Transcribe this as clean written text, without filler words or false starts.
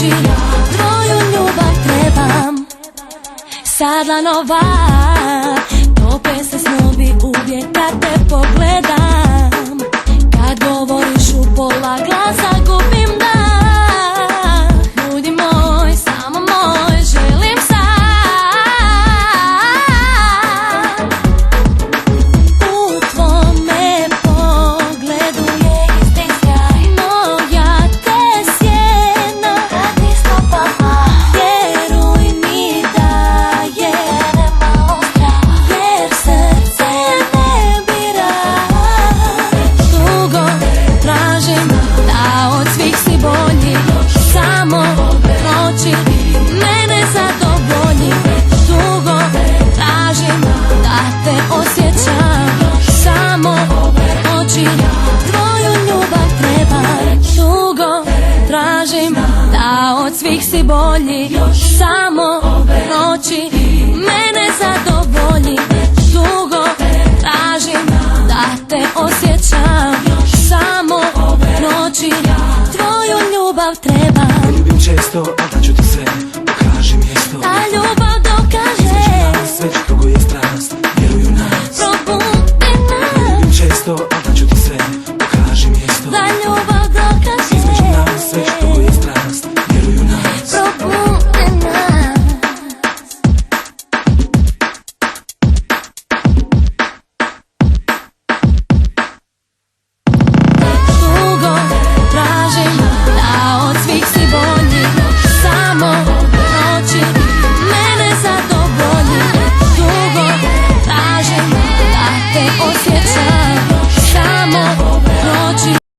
noći, tvoju ljubav trebam. Sada nova, tope se snovi uvijek kad te pogledam. Kad govoriš u pola glasa gubim dah. Budi moj, samo moj, želim sad. U tvome pogledu je isti sjaj. Moja te sjena radi stopama. Vjeruj mi da je malo strah, jer srce ne bira. Dugo tražim da od svih si bolji, samo noći mene zadovolji. Dugo tražim da te osjećam, samo noći tvoju ljubav trebam. Dugo tražim da od svih si bolji, samo noći mene zadovolji. Dugo tražim da te osjećam, samo noći tvoju ljubav trebam. Ljubim često, a da ću ti